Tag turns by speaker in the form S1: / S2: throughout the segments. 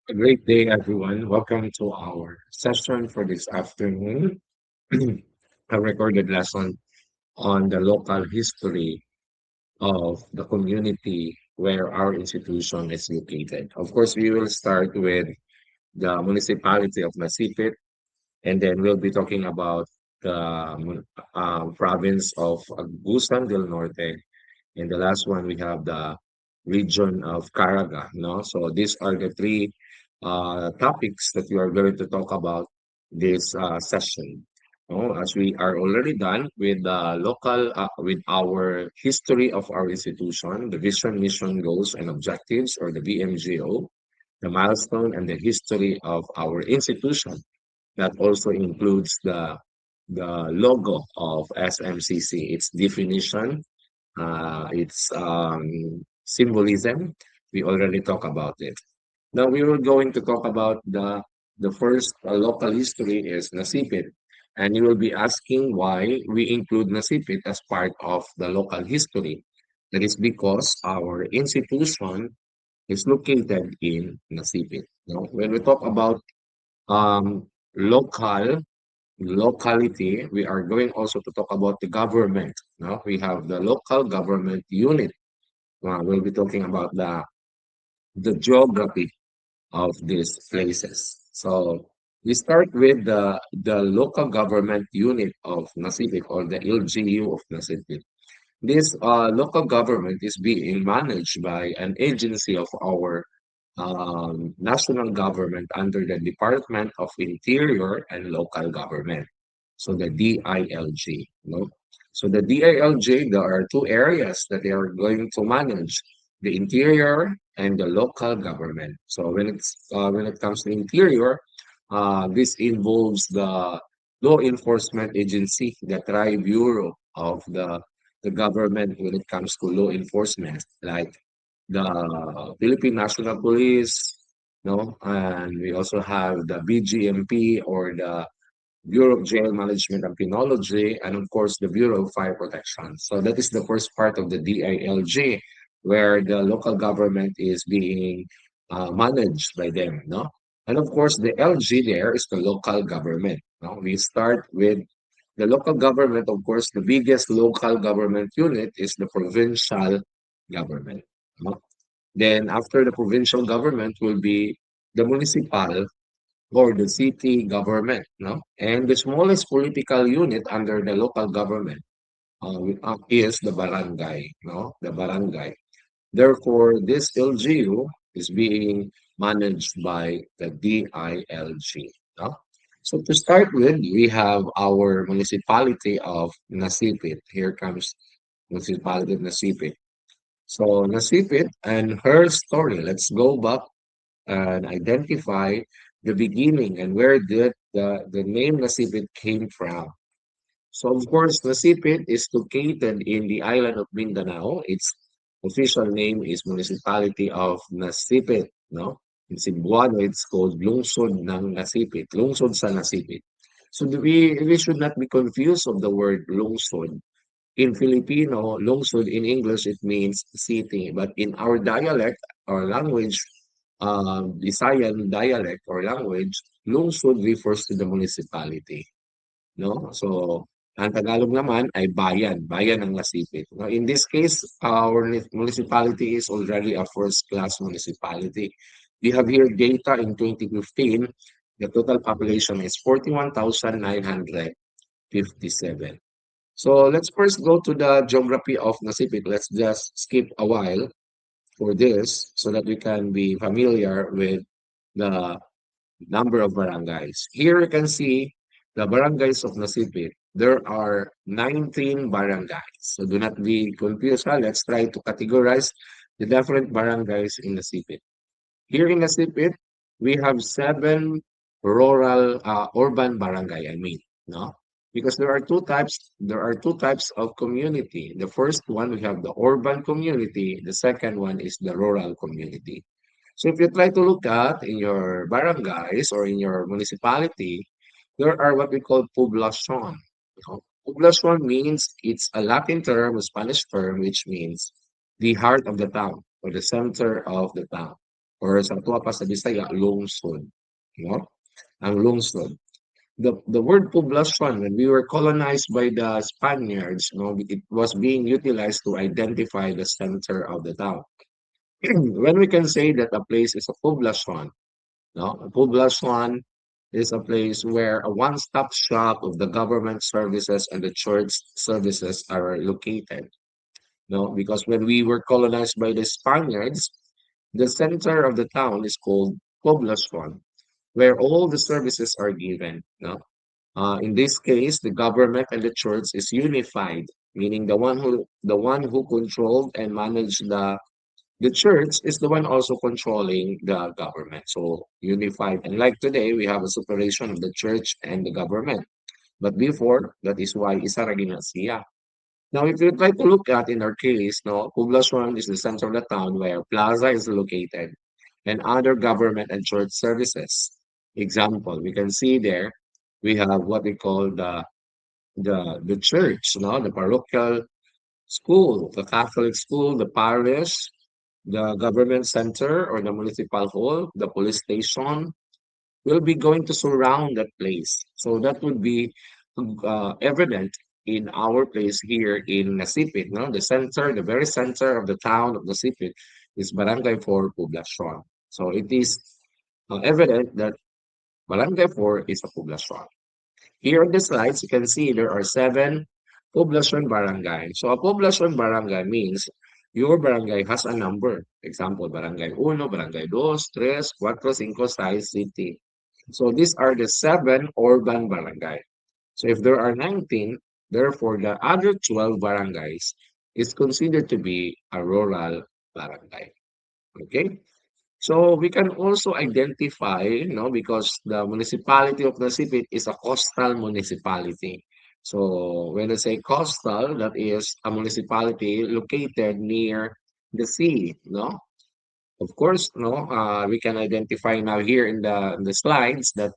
S1: A great day, everyone. Welcome to our session for this afternoon. A recorded lesson on the local history of the community where our institution is located. Of course, we will start with the municipality of Nasipit, and then we'll be talking about the province of Agusan del Norte. And the last one, we have the region of Caraga. No? So these are the three topics that we are going to talk about this session. No? As we are already done with the with our history of our institution, the vision, mission, goals, and objectives, or the VMGO, the milestone and the history of our institution. That also includes the logo of SMCC, its definition, its symbolism. We already talked about it. Now we were going to talk about the first local history is Nasipit, and you will be asking why we include Nasipit as part of the local history. That is because our institution is located in Nasipit. Now, when we talk about local locality, we are going also to talk about the government. No? We have the local government unit. We'll be talking about the geography of these places. So we start with the local government unit of Nasipit, or the LGU of Nasipit. This local government is being managed by an agency of our national government under the Department of Interior and Local Government. So the DILG. No? So the DILG, there are two areas that they are going to manage: the interior and the local government. So when it comes to interior, this involves the law enforcement agency, the Tri Bureau of the government when it comes to law enforcement, like the Philippine National Police, no, and we also have the BGMP, or the Bureau of Jail Management and Penology, and of course the Bureau of Fire Protection. So that is the first part of the DILG, where the local government is being managed by them, no? And of course the LG there is the local government. No? We start with the local government. Of course, the biggest local government unit is the provincial government. No? Then after the provincial government will be the municipal, or the city government, no? And the smallest political unit under the local government is the barangay, no? The barangay. Therefore, this LGU is being managed by the DILG, no? So to start with, we have our municipality of Nasipit. Here comes municipality of Nasipit. So Nasipit and her story. Let's go back and identify the beginning and where did the name Nasipit came from. So of course, Nasipit is located in the island of Mindanao. Its official name is Municipality of Nasipit, no? In Cebuano, it's called Lungsod ng Nasipit, Lungsod sa Nasipit. So we should not be confused of the word lungsod. In Filipino, lungsod in English, it means city. But in our dialect or language, Visayan dialect or language, lungsod refers to the municipality. No? So, ang Tagalog naman ay bayan, bayan ng Nasipit. No? In this case, our municipality is already a first-class municipality. We have here data in 2015. The total population is 41,957. So let's first go to the geography of Nasipit. Let's just skip a while for this so that we can be familiar with the number of barangays. Here you can see the barangays of Nasipit. There are 19 barangays. So do not be confused. Let's try to categorize the different barangays in Nasipit. Here in Nasipit, we have seven rural, urban barangay, I mean, no? Because there are two types of community. The first one, we have the urban community. The second one is the rural community. So if you try to look at in your barangays or in your municipality, there are what we call poblacion. You know, poblacion means it's a Latin term, a Spanish term, which means the heart of the town or the center of the town or sa tuwa pa sa Bisaya, lungsod. No? Ang lungsod. The word poblacion, when we were colonized by the Spaniards, no, it was being utilized to identify the center of the town. When we can say that a place is a poblacion, no, a poblacion is a place where a one-stop shop of the government services and the church services are located. No, because when we were colonized by the Spaniards, the center of the town is called poblacion, where all the services are given. No, in this case, the government and the church is unified, meaning the one who controlled and managed the church is the one also controlling the government. So unified. And like today, we have a separation of the church and the government. But before, that is why isa ra ginasiya. Now, if you try to look at in our case, no, Poblacion is the center of the town where Plaza is located and other government and church services. Example, we can see there we have what we call the church, no, the parochial school, the Catholic school, the parish, the government center or the municipal hall, the police station will be going to surround that place. So that would be evident in our place here in Nasipit, no? The center, the very center of the town of Nasipit is Barangay 4 Poblacion. So it is evident that Barangay 4 is a poblacion. Here on the slides, you can see there are 7 poblacion barangay. So a poblacion barangay means your barangay has a number. Example, barangay 1, barangay 2, 3, 4, 5, 6, city. So these are the 7 urban barangay. So if there are 19, therefore the other 12 barangays is considered to be a rural barangay. Okay? So we can also identify, because the municipality of Nasipit is a coastal municipality. So when I say coastal, that is a municipality located near the sea, no? Of course, no, we can identify now here in the slides that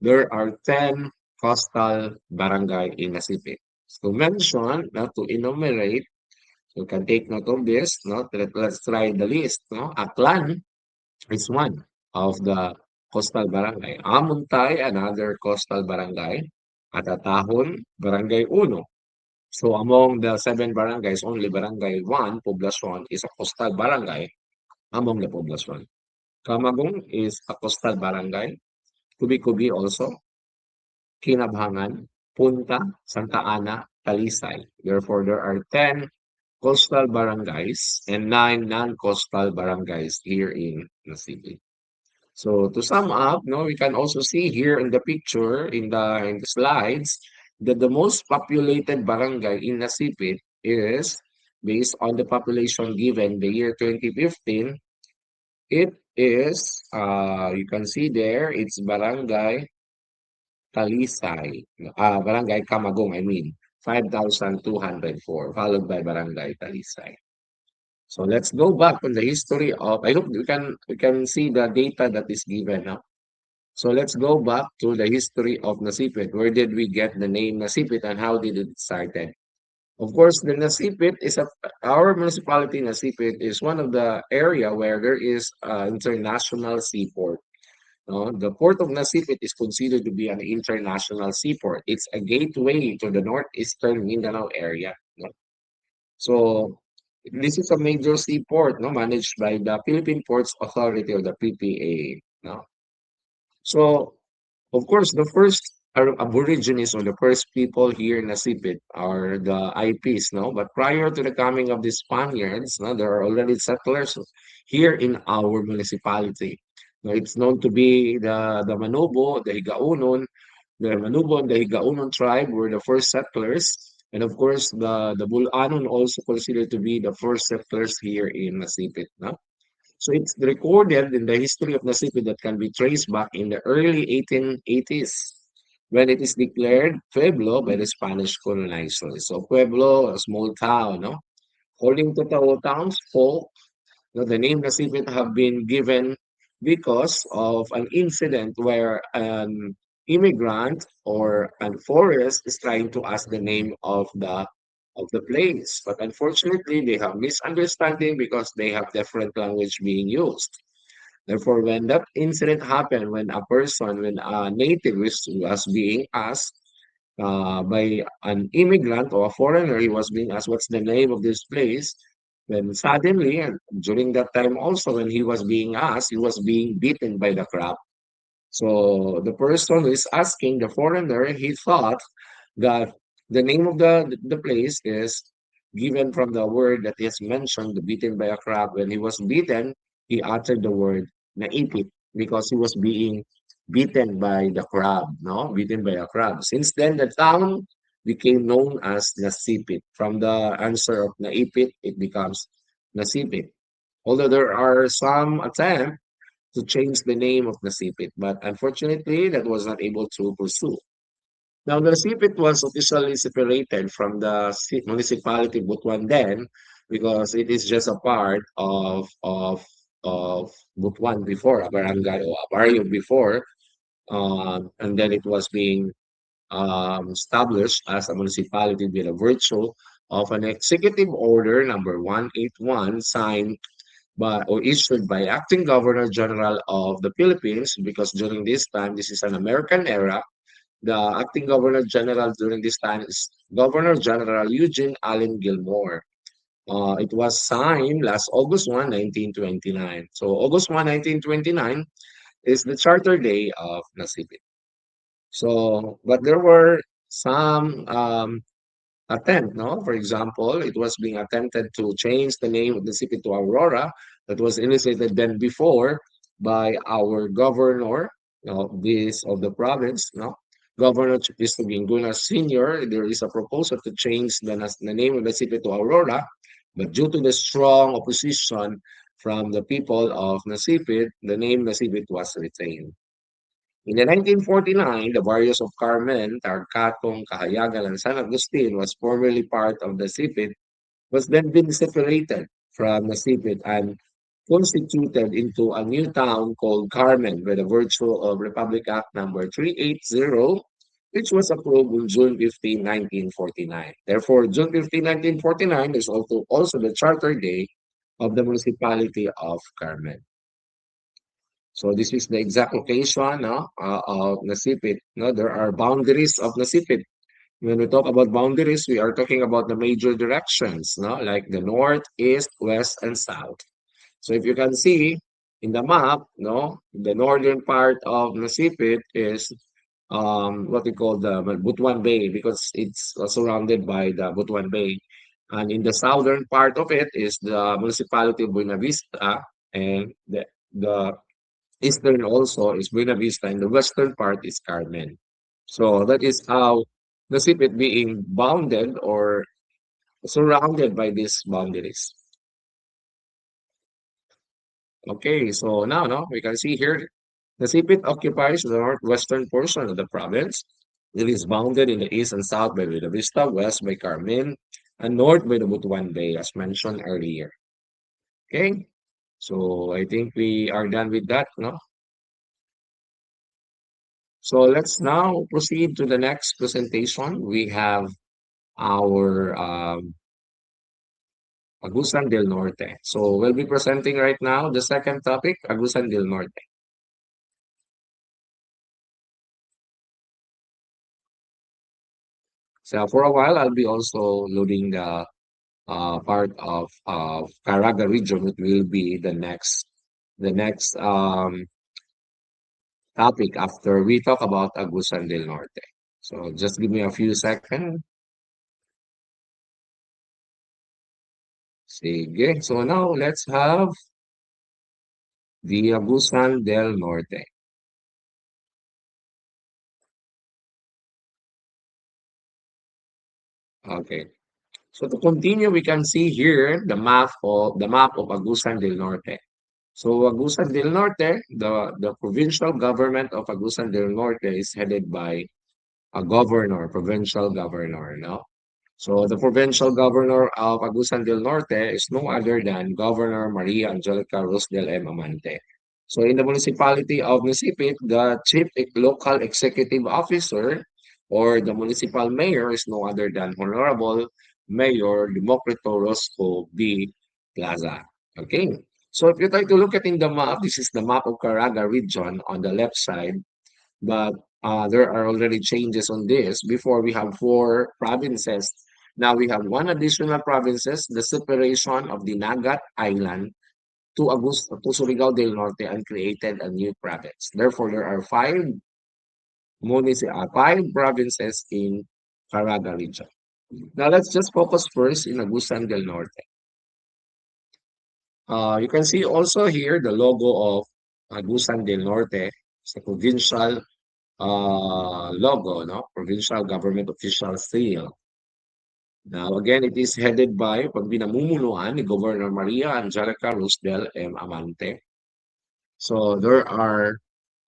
S1: there are 10 coastal barangay in Nasipit. To mention, to enumerate, you can take note of this, no? Let's try the list, no? Aklan is one of the coastal barangay. Amuntay, another coastal barangay. Atatahon, Barangay Uno. So among the 7 barangays, only Barangay 1, Poblacion, is a coastal barangay among the Poblacion. Camagong is a coastal barangay. Kubi-Kubi also. Kinabhangan, Punta, Santa Ana, Talisay. Therefore, there are 10 coastal barangays and 9 non-coastal barangays here in the city. So to sum up, no, we can also see here in the picture in the slides that the most populated barangay in Nasipit is based on the population given the year 2015. It is you can see there it's Barangay Talisay, Barangay Camagong, I mean 5,204, followed by Barangay Talisay. So let's go back on the history of. I hope we can see the data that is given now. So let's go back to the history of Nasipit. Where did we get the name Nasipit and how did it started? Of course, the Nasipit is our municipality. Nasipit is one of the area where there is international seaport. No? The port of Nasipit is considered to be an international seaport. It's a gateway to the northeastern Mindanao area. No? So this is a major seaport, no, managed by the Philippine Ports Authority or the PPA. No? So of course, the first Aborigines or the first people here in Nasipit are the IPs, no? But prior to the coming of the Spaniards, no, there are already settlers here in our municipality. Now, it's known to be the Manobo, the Higaunon. The Manobo and the Higaunon tribe were the first settlers. And of course, the Bulanon also considered to be the first settlers here in Nasipit, no? So it's recorded in the history of Nasipit that can be traced back in the early 1880s when it is declared Pueblo by the Spanish colonizers. So Pueblo, a small town, no? According to Tao Town's folk, the name Nasipit have been given because of an incident where an immigrant or a forest is trying to ask the name of the place. But unfortunately, they have misunderstanding because they have different language being used. Therefore, when that incident happened, when a native was being asked by an immigrant or a foreigner, he was being asked, what's the name of this place? Then suddenly, and during that time also, when he was being asked, he was being beaten by the crowd. So the person who is asking, the foreigner, he thought that the name of the place is given from the word that is mentioned, the beaten by a crab. When he was beaten, he uttered the word naipit because he was being beaten by the crab, no? Beaten by a crab. Since then, the town became known as Nasipit. From the answer of naipit, it becomes Nasipit. Although there are some attempts to change the name of Nasipit, but unfortunately, that was not able to pursue. Now, the Nasipit was officially separated from the municipality of Butuan then because it is just a part of Butuan before, a barangay or a barrio before, and then it was being established as a municipality with a virtue of an executive order number 181 signed by or issued by acting Governor General of the Philippines because during this time, this is an American era. The acting Governor General during this time is Governor General Eugene Allen Gilmore. It was signed last August 1, 1929. So August 1, 1929 is the charter day of Nasipit. So, but there were some attempt, no? For example, it was being attempted to change the name of the city to Aurora that was initiated then before by our governor, this of the province, no? Governor Cristo Gingunah Sr., there is a proposal to change the name of the city to Aurora, but due to the strong opposition from the people of Nasipit, the name Nasipit was retained. In the 1949, the barrios of Carmen, Tarcatong, Cahayagan, and San Agustin was formerly part of the CIPIT, was then been separated from the CIPIT and constituted into a new town called Carmen by the virtue of Republic Act number 380, which was approved on June 15, 1949. Therefore, June 15, 1949 is also the charter day of the municipality of Carmen. So this is the exact location, no, of Nasipit. No, there are boundaries of Nasipit. When we talk about boundaries, we are talking about the major directions, no, like the north, east, west, and south. So if you can see in the map, no, the northern part of Nasipit is what we call the Butuan Bay because it's surrounded by the Butuan Bay. And in the southern part of it is the municipality of Buena Vista, and the eastern also is Buena Vista, and the western part is Carmen. So that is how the city being bounded or surrounded by these boundaries. Okay, so now no, we can see here the Sipit occupies the northwestern portion of the province. It is bounded in the east and south by Buena Vista, west by Carmen, and north by the Butuan Bay, as mentioned earlier. Okay, so I think we are done with that, no? So let's now proceed to the next presentation. We have our Agusan del Norte. So we'll be presenting right now the second topic, Agusan del Norte. So for a while, I'll be also loading the part of Caraga region, which will be the next topic after we talk about Agusan del Norte. So just give me a few seconds. Sige. So now let's have the Agusan del Norte. Okay. So to continue, we can see here the map of Agusan del Norte. So Agusan del Norte, the provincial government of Agusan del Norte is headed by a governor, provincial governor, no? So the provincial governor of Agusan del Norte is no other than Governor Maria Angelica Ruz del M. Amante. So in the municipality of Nisipit, the local executive officer or the municipal mayor is no other than Honorable Mayor Democrito Rosco B. Plaza. Okay. So if you try to look at in the map, this is the map of Caraga region on the left side, but there are already changes on this. Before we have four provinces. Now we have one additional provinces, the separation of the Nagat Island to Surigao del Norte and created a new province. Therefore, there are five provinces in Caraga region. Now let's just focus first in Agusan del Norte. You can see also here the logo of Agusan del Norte. It's a provincial logo, no? Provincial government official seal. Now, again, it is headed by pinamumunuan ni Governor Maria Angelica Rusdel M. Amante. So there are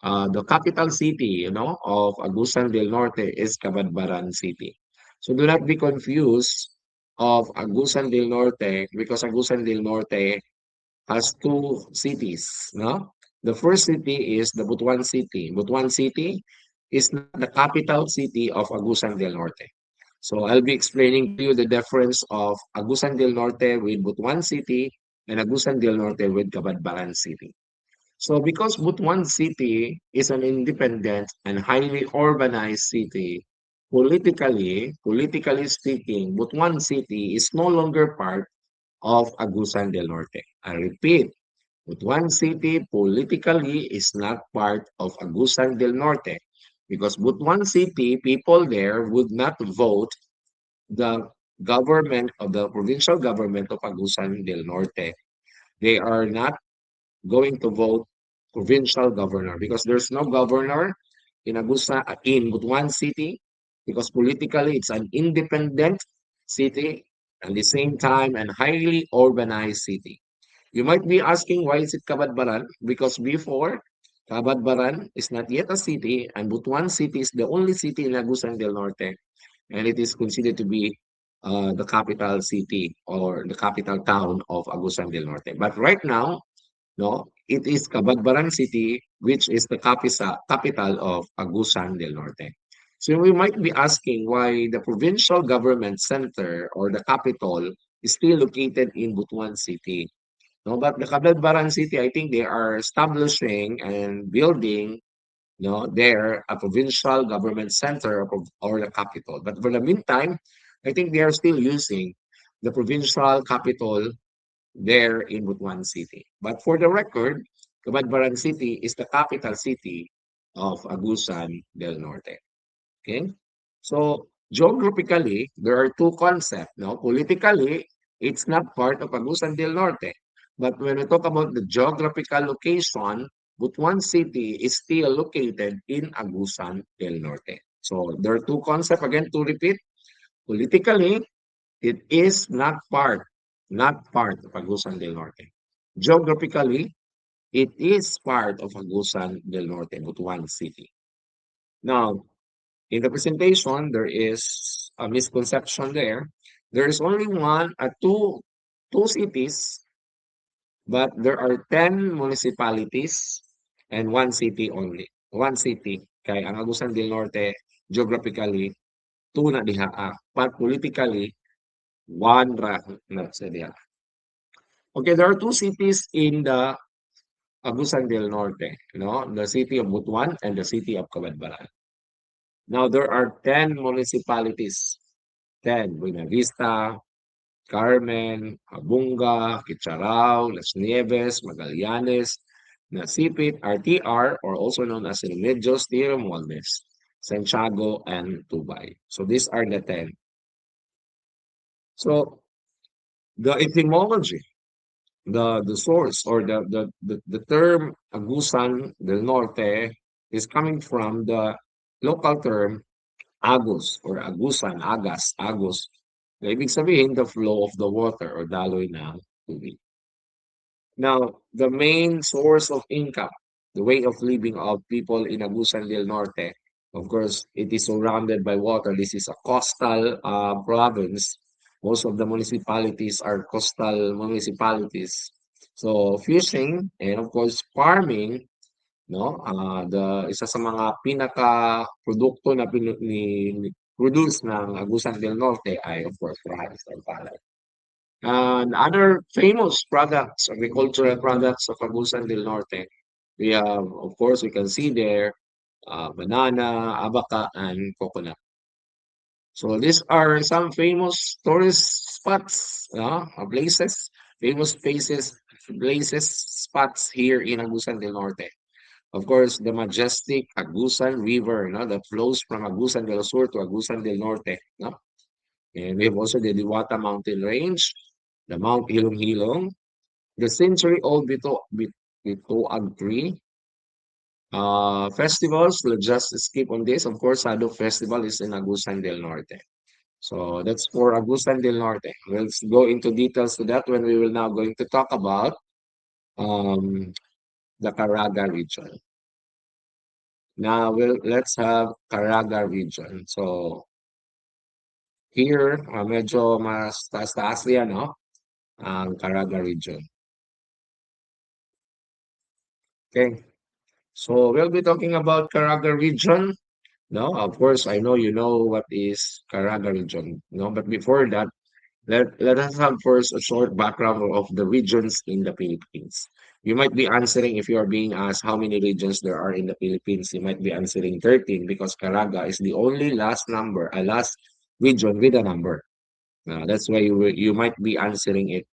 S1: the capital city, of Agusan del Norte is Cabadbaran City. So do not be confused of Agusan del Norte because Agusan del Norte has two cities, no? The first city is the Butuan City. Butuan City is not the capital city of Agusan del Norte. So I'll be explaining to you the difference of Agusan del Norte with Butuan City and Agusan del Norte with Cabadbaran City. So because Butuan City is an independent and highly urbanized city, politically speaking, Butuan City is no longer part of Agusan del Norte. I repeat, Butuan City politically is not part of Agusan del Norte because Butuan City people there would not vote the government of the provincial government of Agusan del Norte. They are not going to vote provincial governor because there's no governor in Butuan City because politically it's an independent city at the same time and highly urbanized city. You might be asking why is it Cabadbaran? Because before Cabadbaran is not yet a city and Butuan City is the only city in Agusan del Norte and it is considered to be the capital city or the capital town of Agusan del Norte. But right now, no, it is Cabadbaran City, which is the capital of Agusan del Norte. So we might be asking why the provincial government center or the capital is still located in Butuan City. No, but the Cabadbaran City, I think they are establishing and building, there a provincial government center or the capital. But for the meantime, I think they are still using the provincial capital there in Butuan City. But for the record, Cabadbaran City is the capital city of Agusan del Norte. Okay? So, geographically, there are two concepts. No? Politically, it's not part of Agusan del Norte. But when we talk about the geographical location, Butuan City is still located in Agusan del Norte. So, there are two concepts. Again, to repeat, politically, it is not part of Agusan del Norte. Geographically, it is part of Agusan del Norte, Butuan City. Now, in the presentation, there is a misconception there. There is only two cities, but there are 10 municipalities and one city only. One city. Kaya ang Agusan del Norte, geographically, two na diha. But politically, one ra na sa diha. Okay, there are two cities in the Agusan del Norte, the city of Butuan and the city of Cabadbaran. Now, there are 10 municipalities. 10, Buena Vista, Carmen, Abunga, Kitcharao, Las Nieves, Magallanes, Nasipit, RTR, or also known as Remedios, Tiramualdes, Santiago, and Tubay. So these are the 10. So the etymology, the source or the term Agusan del Norte is coming from the local term Agus or Agusan, Agus. Na ibig sabihin, the flow of the water or daloy ng tubig. Now, the main source of income, the way of living of people in Agusan del Norte, of course, it is surrounded by water. This is a coastal province. Most of the municipalities are coastal municipalities. So, fishing and of course, farming, no? The isa sa mga pinaka produkto na produce ng Agusan del Norte ay of course rice or palay. And other famous products, agricultural products of Agusan del Norte. We have, of course, we can see there banana, abaca, and coconut. So these are some famous tourist spots, places, famous places, spots here in Agusan del Norte. Of course, the majestic Agusan River, that flows from Agusan del Sur to Agusan del Norte, no? And we have also the Diwata Mountain Range, the Mount Hilong Hilong, the century-old Bitoag Tree. Festivals, let's just skip on this. Of course, Sado Festival is in Agusan del Norte. So that's for Agusan del Norte. Let's go into details to that when we will now going to talk about um, the Caraga region. Now let's have Caraga region. So here, medyo mas taas-taas yan, no? Ang Caraga region. Okay. So we'll be talking about Caraga region. No, of course, I know you know what is Caraga region. No, but before that, let us have first a short background of the regions in the Philippines. You might be answering if you are being asked how many regions there are in the Philippines. You might be answering 13 because Caraga is the only last region with a number. That's why you might be answering it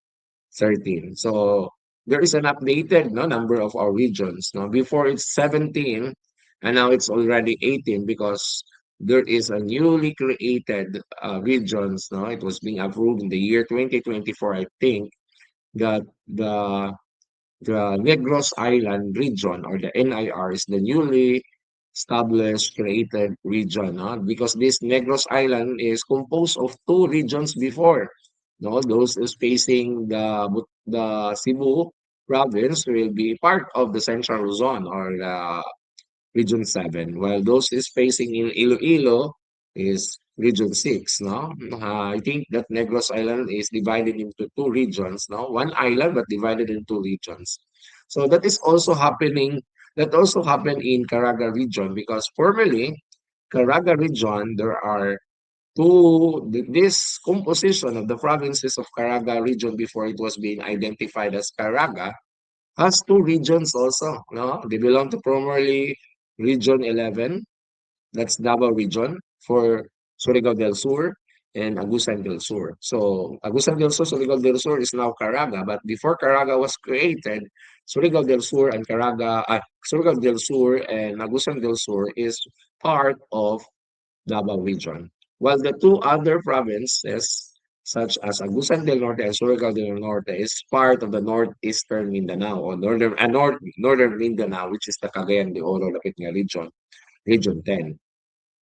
S1: 13. So there is an updated number of our regions. No, before it's 17, and now it's already 18 because there is a newly created regions. No, it was being approved in the year 2024, I think, that the Negros Island region or the NIR is the newly established created region, because this Negros Island is composed of two regions before. No, those is facing the Cebu province will be part of the Central Luzon or the Region 7, while those is facing in Iloilo is Region 6, no? I think that Negros Island is divided into two regions, no? One island but divided into regions. So that also happened in Caraga region because formerly Caraga region there are this composition of the provinces of Caraga region before it was being identified as Caraga has two regions also, no? They belong to primarily Region 11, that's Davao region for Surigao del Sur and Agusan del Sur. So Agusan del Sur, Surigao del Sur is now Caraga, but before Caraga was created, Surigao del Sur and Agusan del Sur is part of Davao region. While the two other provinces, such as Agusan del Norte and Surigao del Norte, is part of the northeastern Mindanao or northern Mindanao, which is the Cagayan de Oro Lapitanga region, Region 10.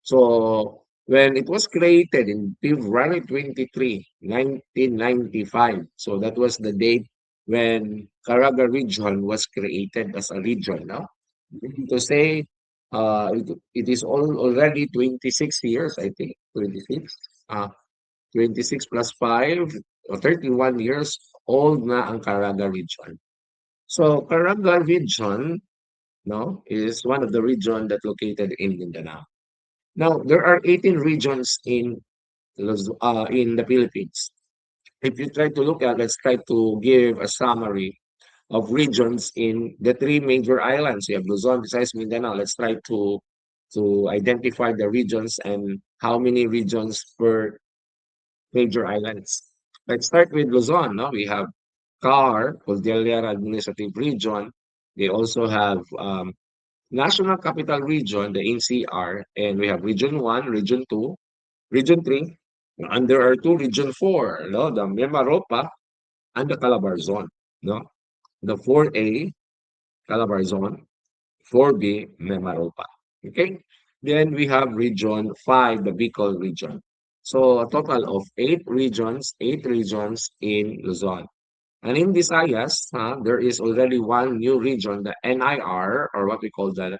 S1: So when it was created in February 23, 1995, so that was the date when Caraga region was created as a region. No? To say it is already 26 years, I think, 26. 26 plus 5 or 31 years old na ang Caraga region. So Caraga region, no, is one of the region that located in Mindanao. Now, there are 18 regions in the Philippines. If you try to look at, let's try to give a summary of regions in the three major islands. You have Luzon, Visayas, Mindanao. Let's try to identify the regions and how many regions per major islands. Let's start with Luzon. No, we have CAR, Cordillera Administrative Region. They also have National Capital Region, the NCR, and we have Region 1, Region 2, Region 3, and there are two Region 4, no? The Mimaropa and the Calabarzon. No? The 4A, Calabarzon, 4B, Mimaropa. Okay? Then we have Region 5, the Bicol region. So a total of eight regions in Luzon. And in Visayas, there is already one new region, the NIR, or what we call the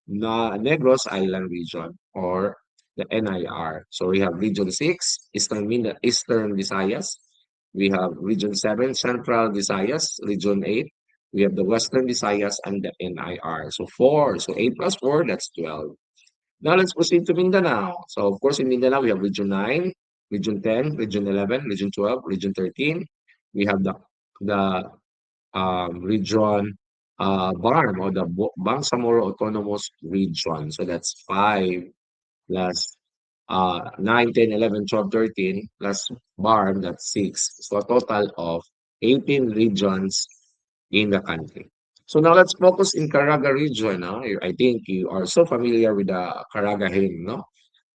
S1: Negros Island region, or the NIR. So we have Region 6, Eastern Visayas. We have Region 7, Central Visayas. Region 8, we have the Western Visayas and the NIR. So 4. So 8 plus 4, that's 12. Now let's proceed to Mindanao. So of course in Mindanao, we have Region 9, Region 10, Region 11, Region 12, Region 13. We have the region BARM, or the Bangsamoro Autonomous Region. So that's 5 plus 9, 10, 11, 12, 13 plus BARM, that's 6. So a total of 18 regions in the country. So now let's focus in Caraga region. No? I think you are so familiar with the Caraga hymn, no?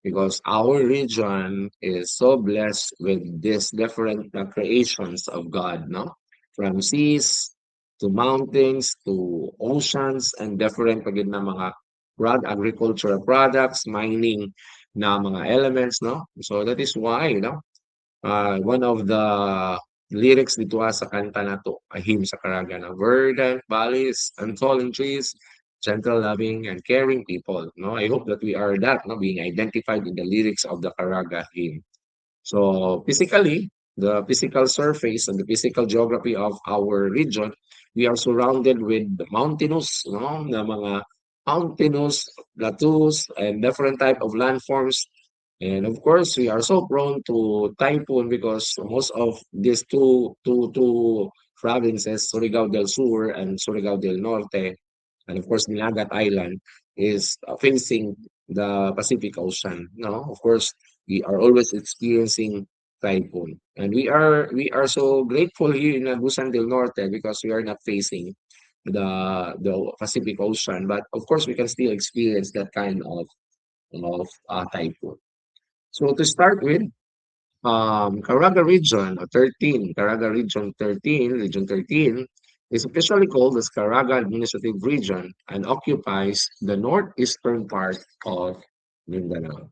S1: Because our region is so blessed with these different creations of God, no? From seas to mountains to oceans and different pagid na mga agricultural products, mining na mga elements, no? So that is why, no? One of the lyrics dito sa kanta na to, Ahim sa Caraga na verdant valleys and fallen trees, gentle, loving, and caring people. No, I hope that we are that, no, being identified in the lyrics of the Caraga hymn. So physically, the physical surface and the physical geography of our region, we are surrounded with mountainous, no, na mga mountainous plateaus and different type of landforms. And of course, we are so prone to typhoon because most of these two provinces, Surigao del Sur and Surigao del Norte, and of course, Nilagat Island, is facing the Pacific Ocean. No, of course, we are always experiencing typhoon, and we are so grateful here in Agusan del Norte because we are not facing the Pacific Ocean. But of course, we can still experience that kind of typhoon. So to start with, Caraga Region 13, Caraga Region 13, Region 13 is officially called as Caraga Administrative Region and occupies the northeastern part of Mindanao.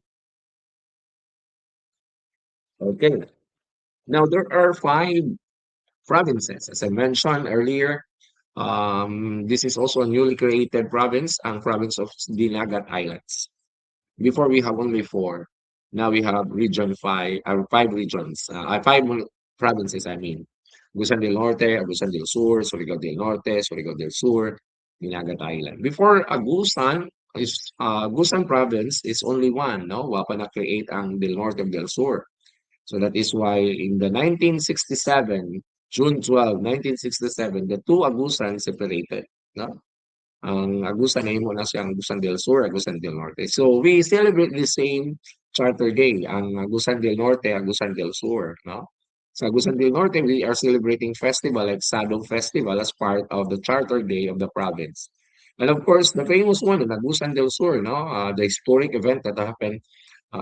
S1: Okay, now there are 5 provinces. As I mentioned earlier, this is also a newly created province, ang province of Dinagat Islands. Before we have only 4. Now we have region 5, 5 regions, 5 provinces, I mean. Agusan del Norte, Agusan del Sur, Surigao del Norte, Surigao del Sur, Dinagat Island. Before Agusan province is only one, no? Wa pa na-create ang del Norte of del Sur. So that is why in the 1967, June 12, 1967, the two Agusan separated, no? Ang Agusan nahimo na siyang Agusan del Sur, Agusan del Norte. So we celebrate the same Charter Day, ang Agusan del Norte, Agusan del Sur, no? Sa Agusan del Norte, we are celebrating festival like Sadong Festival as part of the Charter Day of the province. And of course, the famous one in Agusan del Sur, no? The historic event that happened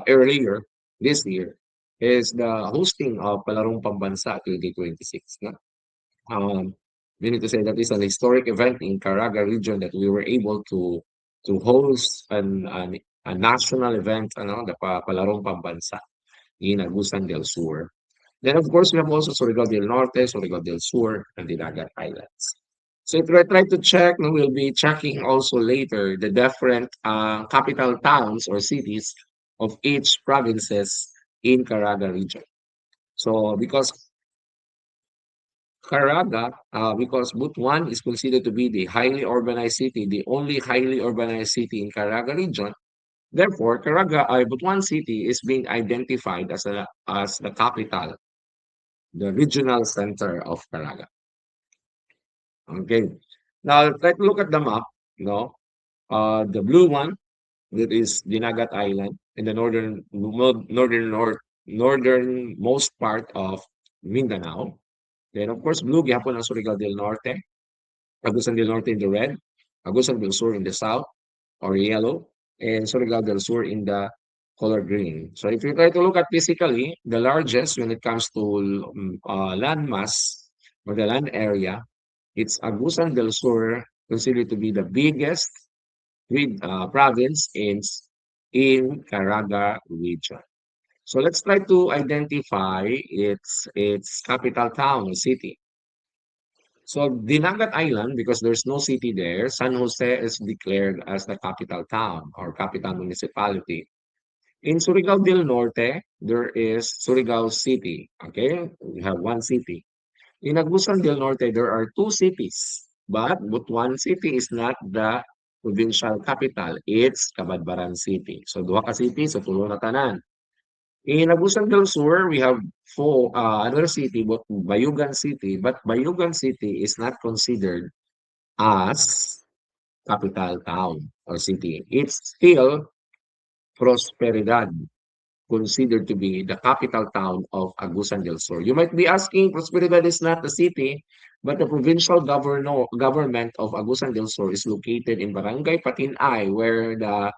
S1: earlier this year is the hosting of Palarong Pambansa 2026, no? Um, we need to say that it's an historic event in Caraga region that we were able to host a national event, ano, the Palarong Pambansa in Agusan del Sur. Then of course we have also Surigao del Norte, Surigao del Sur, and the Dagat Islands. So if we try to check, no, we'll be checking also later the different capital towns or cities of each provinces in Caraga region. So because Butuan is considered to be the highly urbanized city, the only highly urbanized city in Caraga region. Therefore, Butuan City is being identified as the capital, the regional center of Caraga. Okay. Now, let's look at the map. No, the blue one that is Dinagat Island in the northernmost part of Mindanao. Then, of course, blue gihapon ang Surigao del Norte, Agusan del Norte in the red, Agusan del Sur in the south or yellow, and Surigao del Sur in the color green. So if you try to look at physically, the largest when it comes to land mass or the land area, it's Agusan del Sur, considered to be the biggest province in Caraga region. So let's try to identify its capital town or city. So Dinagat Island, because there's no city there, San Jose is declared as the capital town or capital municipality. In Surigao del Norte, there is Surigao City. Okay, we have one city. In Agusan del Norte, there are 2 cities, but one city is not the provincial capital. It's Cabadbaran City. So duha ka city, so tulo na tanan. In Agusan del Sur, we have another city, but Bayugan City. But Bayugan City is not considered as capital town or city. It's still Prosperidad, considered to be the capital town of Agusan del Sur. You might be asking, Prosperidad is not a city, but the provincial government of Agusan del Sur is located in Barangay Patinay, where the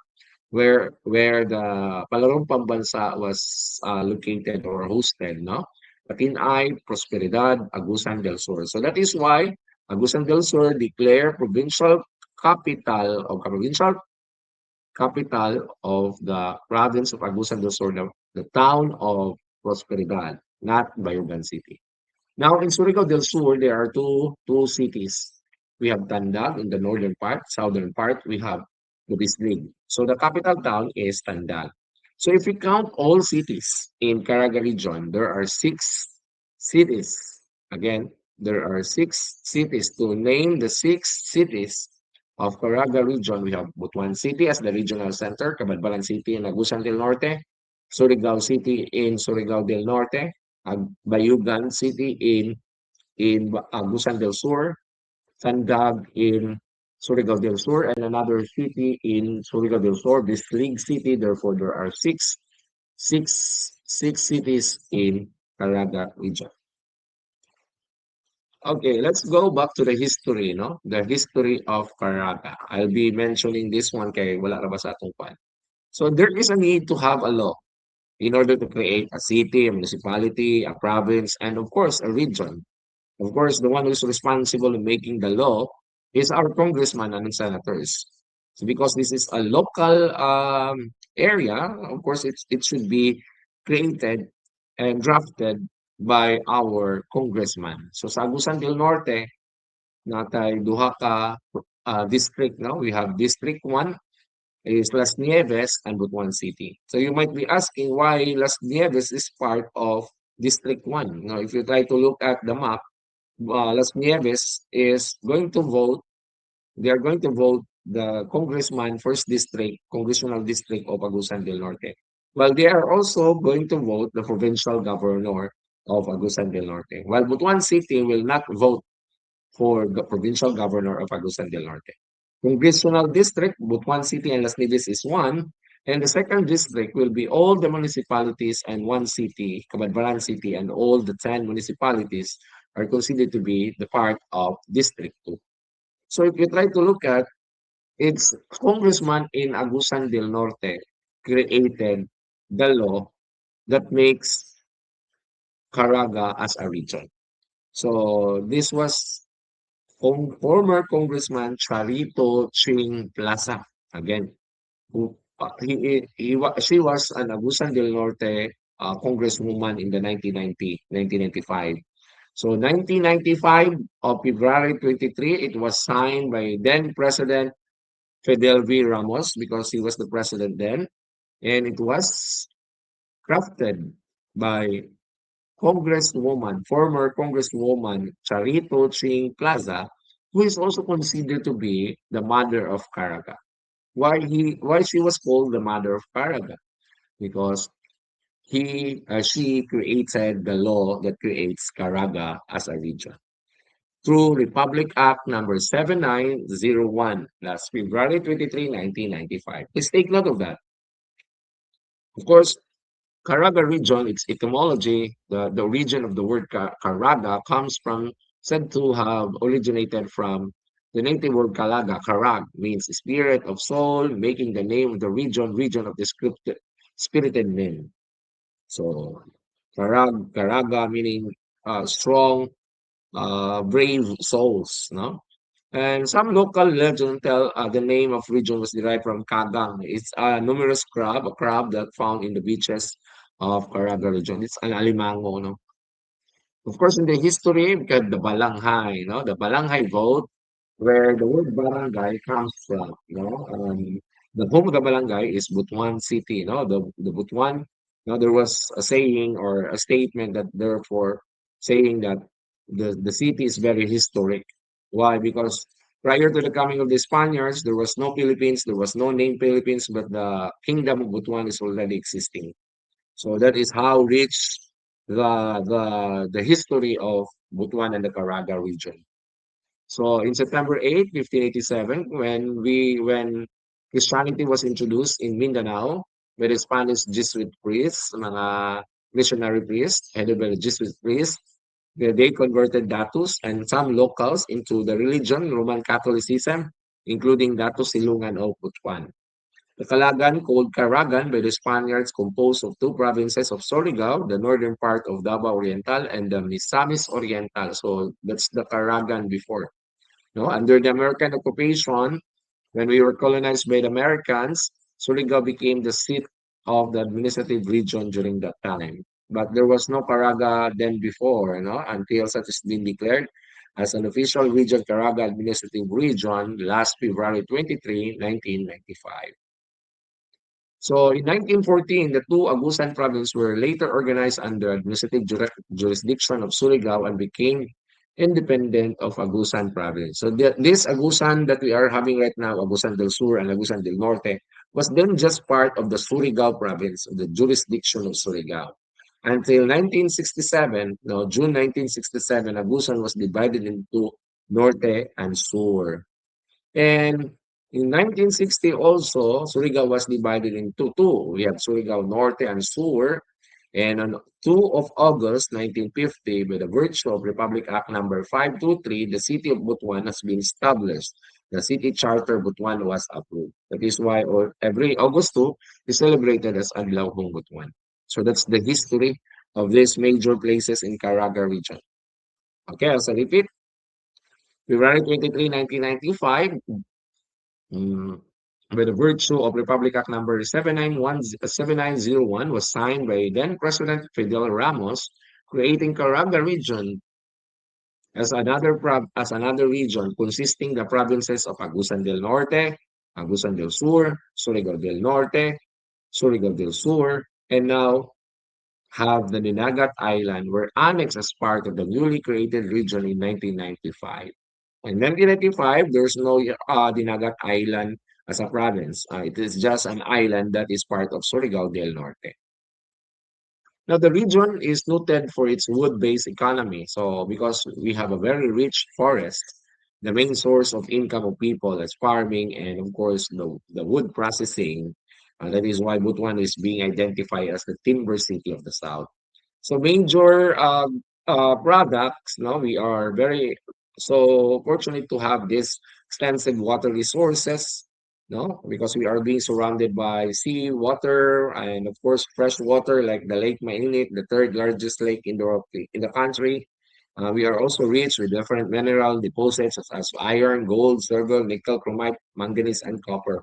S1: Palarong Pambansa was located or hosted, no? Patinay, Prosperidad, Agusan del Sur. So that is why Agusan del Sur declare provincial capital of the province of Agusan del Sur, the town of Prosperidad, not Bayugan City. Now, in Surigao del Sur, there are two cities. We have Tandag in the northern part, southern part, we have Lubislig. So the capital town is Tandag. So if we count all cities in Caraga region, there are six cities. Again, there are six cities. To name the six cities of Caraga region, we have Butuan City as the regional center, Cabalbalan City in Agusan del Norte, Surigao City in Surigao del Norte, Bayugan City in Agusan del Sur, Sandag in Surigao del Sur, and another city in Surigao del Sur, Bislig City. Therefore, there are six cities in Caraga region. Okay, let's go back to the history, no? The history of Caraga. I'll be mentioning this one kay wala ra ba sa atong pan. So there is a need to have a law in order to create a city, a municipality, a province, and of course, a region. Of course, the one who is responsible in making the law is our congressman and senators. So because this is a local area, of course, it should be created and drafted by our congressman. So sa Agusan del Norte, natay duha ka district, no? We have District 1 is Las Nieves and Butuan City. So you might be asking why Las Nieves is part of District 1. Now, if you try to look at the map, Las Nieves is going to vote, they are going to vote the congressman, first district, congressional district of Agusan del Norte. While they are also going to vote the provincial governor of Agusan del Norte. While Butuan City will not vote for the provincial governor of Agusan del Norte. Congressional district, Butuan City and Las Nieves is one. And the second district will be all the municipalities and one city, Cabanbaran City, and all the 10 municipalities are considered to be the part of District 2. So if you try to look at, it's congressman in Agusan del Norte created the law that makes Caraga as a region. So this was former Congressman Charito Ching Plaza. Again, who she was an Agusan del Norte congresswoman in the 1995. So 1995 of February 23, it was signed by then President Fidel V. Ramos because he was the president then, and it was crafted by former Congresswoman Charito Ching Plaza, who is also considered to be the mother of Caraga. Why she was called the mother of Caraga? Because she created the law that creates Caraga as a region through Republic Act number 7901, last February 23, 1995. Please take note of that. Of course, Caraga region, its etymology, the origin of the word Caraga comes from, said to have originated from the native word Calaga. Carag means spirit of soul, making the name of the region of the spirited men. So Caraga meaning strong, brave souls, no? And some local legends tell the name of region was derived from Kagang. It's a numerous a crab that found in the beaches of Caraga region. It's an alimango, no? Of course, in the history, we got the Balanghay, no? The Balanghay vote, where the word barangay comes from, no? The home of the barangay is Butuan City, no? The Butuan, no, there was a saying or a statement that therefore saying that the city is very historic. Why? Because prior to the coming of the Spaniards, there was no Philippines, there was no name Philippines, but the kingdom of Butuan is already existing. So that is how rich the history of Butuan and the Caraga region. So in September 8, 1587, when Christianity was introduced in Mindanao by the Spanish Jesuit priests, mga missionary priests, headed by the Jesuit priests, they converted Datus and some locals into the religion, Roman Catholicism, including Datus Silungan of Butuan. The Calagan, called Caragan by the Spaniards, composed of two provinces of Surigao, the northern part of Davao Oriental, and the Misamis Oriental. So that's the Caragan before. No, under the American occupation, when we were colonized by the Americans, Surigao became the seat of the administrative region during that time. But there was no Caraga then before, until such has been declared as an official region, Caraga Administrative Region, last February 23, 1995. So in 1914, the two Agusan provinces were later organized under administrative jurisdiction of Surigao and became independent of Agusan province. So this Agusan that we are having right now, Agusan del Sur and Agusan del Norte, was then just part of the Surigao province, of the jurisdiction of Surigao. Until 1967, no, June 1967, Agusan was divided into Norte and Sur. And in 1960 also, Surigao was divided into two. We have Surigao Norte and Sur. And on 2 of August 1950, by the virtue of Republic Act number 523, the city of Butuan has been established. The city charter Butuan was approved. That is why every August 2 is celebrated as Adlaw ng Butuan. So that's the history of these major places in Caraga region. Okay, as I repeat, February 23, 1995, Mm, by the virtue of Republic Act number 7901 was signed by then President Fidel Ramos, creating Caraga region as another region consisting the provinces of Agusan del Norte, Agusan del Sur, Surigao del Norte, Surigao del Sur, and now have the Dinagat Island were annexed as part of the newly created region in 1995. In 1995, there's no Dinagat Island as a province. It is just an island that is part of Surigao del Norte. Now, the region is noted for its wood-based economy. So, because we have a very rich forest, the main source of income of people is farming and, of course, the wood processing. That is why Butuan is being identified as the timber city of the South. So major products, no, we are very so fortunate to have this extensive water resources, no, because we are being surrounded by sea water and of course fresh water like the Lake Mainit, the third largest lake in the country. We are also rich with different mineral deposits such as iron, gold, silver, nickel, chromite, manganese, and copper.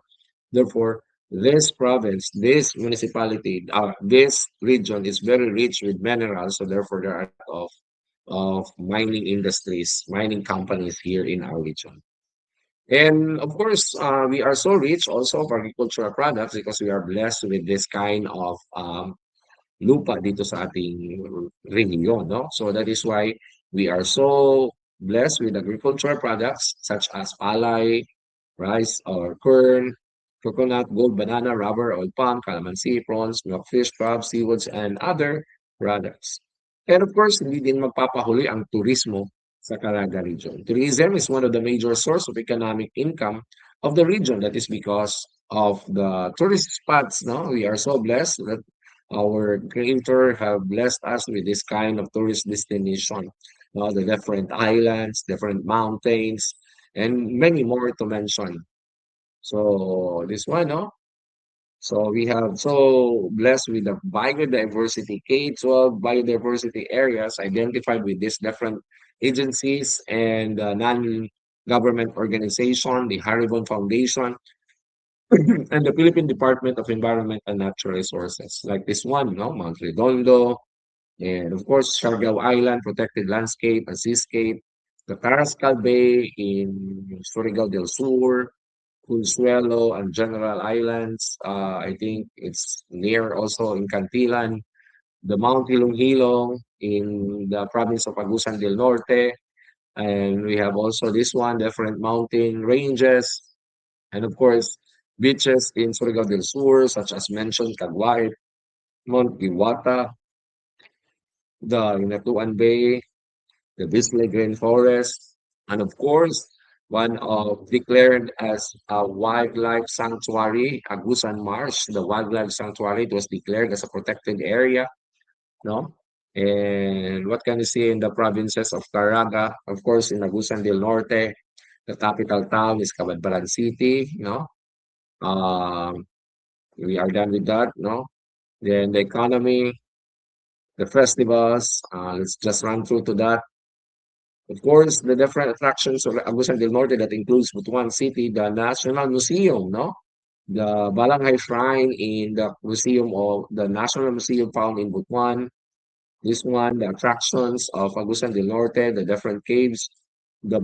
S1: Therefore, this province, this municipality, this region is very rich with minerals. So therefore, there are a lot of mining industries, mining companies here in our region. And of course, we are so rich also of agricultural products because we are blessed with this kind of lupa dito sa ating region, no? So that is why we are so blessed with agricultural products such as palay, rice or corn, coconut, gold, banana, rubber, oil palm, calamansi, prawns, milkfish, crabs, seafoods, and other products. And of course, hindi din magpapahuli ang turismo sa Caraga region. Tourism is one of the major source of economic income of the region. That is because of the tourist spots. No, we are so blessed that our creator have blessed us with this kind of tourist destination. The different islands, different mountains, and many more to mention. So this one, no? So we have so blessed with the biodiversity, K-12 biodiversity areas identified with these different agencies and non-government organization, the Haribon Foundation, and the Philippine Department of Environment and Natural Resources, like this one, no? Mount Redondo, and of course, Siargao Island, protected landscape and seascape, the Carrascal Bay in Surigao del Sur, Consuelo and General Islands. I think it's near also in Cantilan, the Mount Hilong-Hilong in the province of Agusan del Norte. And we have also this one, different mountain ranges. And of course, beaches in Surigao del Sur, such as mentioned, Caguay, Mount Diwata, the Inatuan Bay, the Bisley Green Forest, and of course, one of declared as a wildlife sanctuary, Agusan Marsh, the wildlife sanctuary, it was declared as a protected area, no? And what can you see in the provinces of Caraga? Of course, in Agusan del Norte, the capital town is Cabanbaran City, no? Um, we are done with that, no? Then the economy, the festivals, let's just run through to that. Of course, the different attractions of Agusan del Norte that includes Butuan City, the National Museum, no? The Balanghay Shrine in the Museum of the National Museum found in Butuan. This one, the attractions of Agusan del Norte, the different caves, the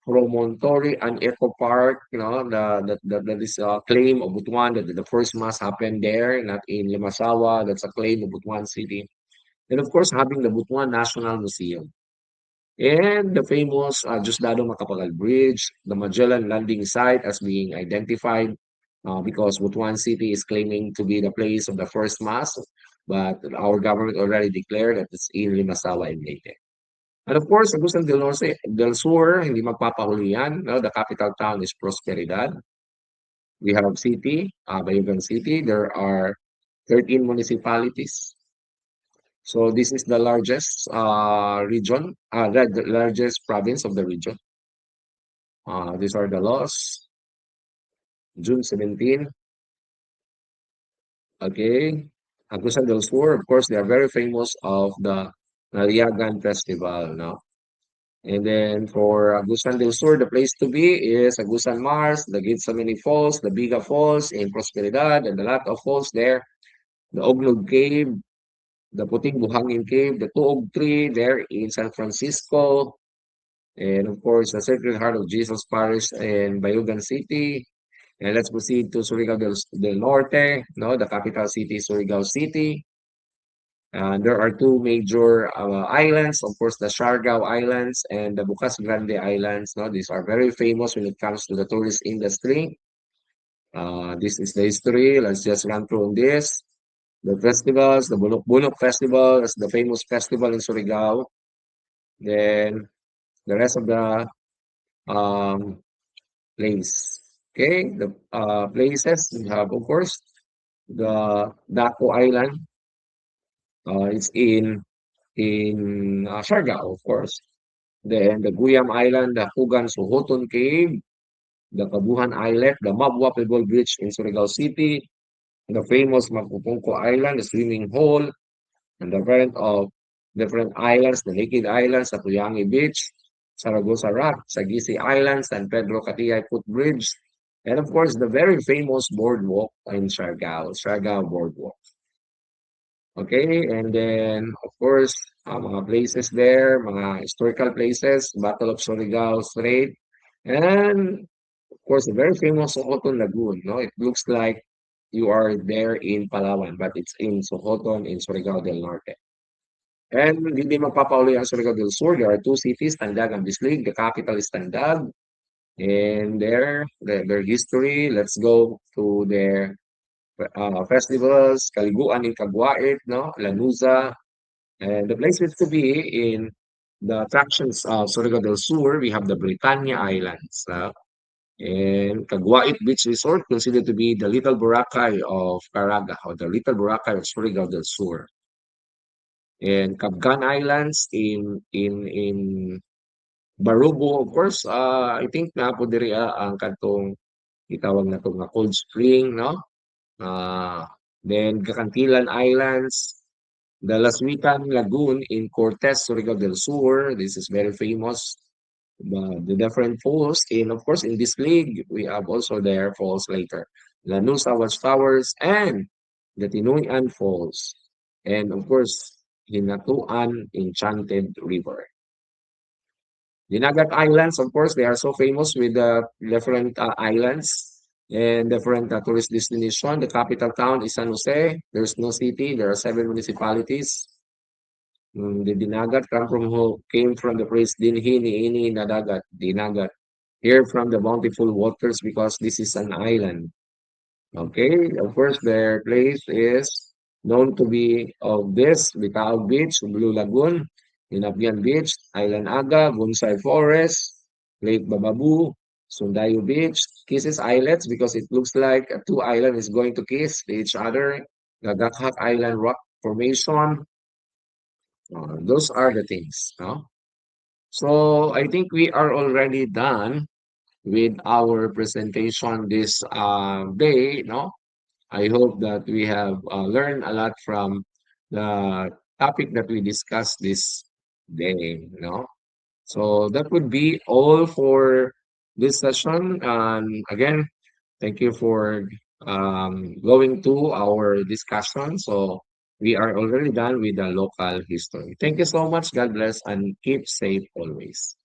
S1: Promontory and Eco Park, you know, the this claim of Butuan that the first mass happened there, not in Limasawa. That's a claim of Butuan City. And of course, having the Butuan National Museum. And the famous Diosdado Macapagal Bridge, the Magellan landing site as being identified because Butuan City is claiming to be the place of the first mass, but our government already declared that it's in Limasawa and Leyte. And of course, Agusan del Sur, hindi magpapahuli yan. No? The capital town is Prosperidad. We have city, Bayugan City. There are 13 municipalities. So this is the largest region, the largest province of the region. These are the laws. June 17. Okay. Agusan del Sur, of course, they are very famous of the Naliagan Festival, no? And then for Agusan del Sur, the place to be is Agusan Mars, the Gitsamini Falls, the Biga Falls in Prosperidad, and a lot of falls there. The Oglog Cave, the Puting Buhangin Cave, the Tuog Tree there in San Francisco, and of course, the Sacred Heart of Jesus Parish in Bayugan City. And let's proceed to Surigao del Norte, no, the capital city, Surigao City. There are two major islands, of course, the Siargao Islands and the Bukas Grande Islands. No, these are very famous when it comes to the tourist industry. This is the history. Let's just run through this. The festivals, the Bulok Bulok Festival is the famous festival in Surigao. Then the rest of the um, place. Okay, the places we have, of course, the Daco Island. It's in Siargao, of course. Then the Guyam Island, the Hugan Suhoton Cave, the Kabuhan Islet, the Mabwa Pebble Beach in Surigao City, the famous Magpupungko Island, the swimming hole, and the variant of different islands, the Naked Islands, the Tuyangi Beach, Saragosa Rock, Sagisi Islands, San Pedro Catiyay Footbridge, and of course, the very famous boardwalk in Siargao, Siargao Boardwalk. Okay, and then of course, mga places there, mga historical places, Battle of Surigao Strait, and of course, the very famous Sohoton Lagoon. No, it looks like you are there in Palawan, but it's in Sohoton in Surigao del Norte. And hindi magpapauli ang Surigao del Sur. There are two cities, Tandag and Bislig. The capital is Tandag. And their history, let's go to their festivals, Kaliguan in Caguait, no? Lanuza. And the places to be in the attractions of Surigao del Sur, we have the Britannia Islands. And Caguait Beach Resort, considered to be the Little Boracay of Caraga, or the Little Boracay of Surigao del Sur. And Cabcan Islands in Barubo, of course, I think na po diri ang kantong itawag na to nga Cold Spring, no? Then Cacantilan Islands, the Laswitan Lagoon in Cortez, Surigao del Sur. This is very famous. The different falls, and of course, in this league, we have also their falls later. Lanusa Watchtowers and the Tinuyan Falls. And of course, Hinatuan Enchanted River. Dinagat Islands, of course, they are so famous with the different islands and different tourist destination. The capital town is San Jose. There's no city. There are 7 municipalities. The Dinagat came from the phrase Dinhi ni ini nadagat, Dinagat. Here from the bountiful waters because this is an island. Okay, of course, their place is known to be of this, Bicao Beach, Blue Lagoon, Inabian Beach, Island Aga, Bonsai Forest, Lake Bababu, Sundayo Beach, Kisses Islets because it looks like two islands is going to kiss each other, Gagakhak Island Rock Formation, those are the things. No? So I think we are already done with our presentation this day. No? I hope that we have learned a lot from the topic that we discussed this day. No? So that would be all for this session. And again, thank you for going to our discussion. So we are already done with the local history. Thank you so much. God bless and keep safe always.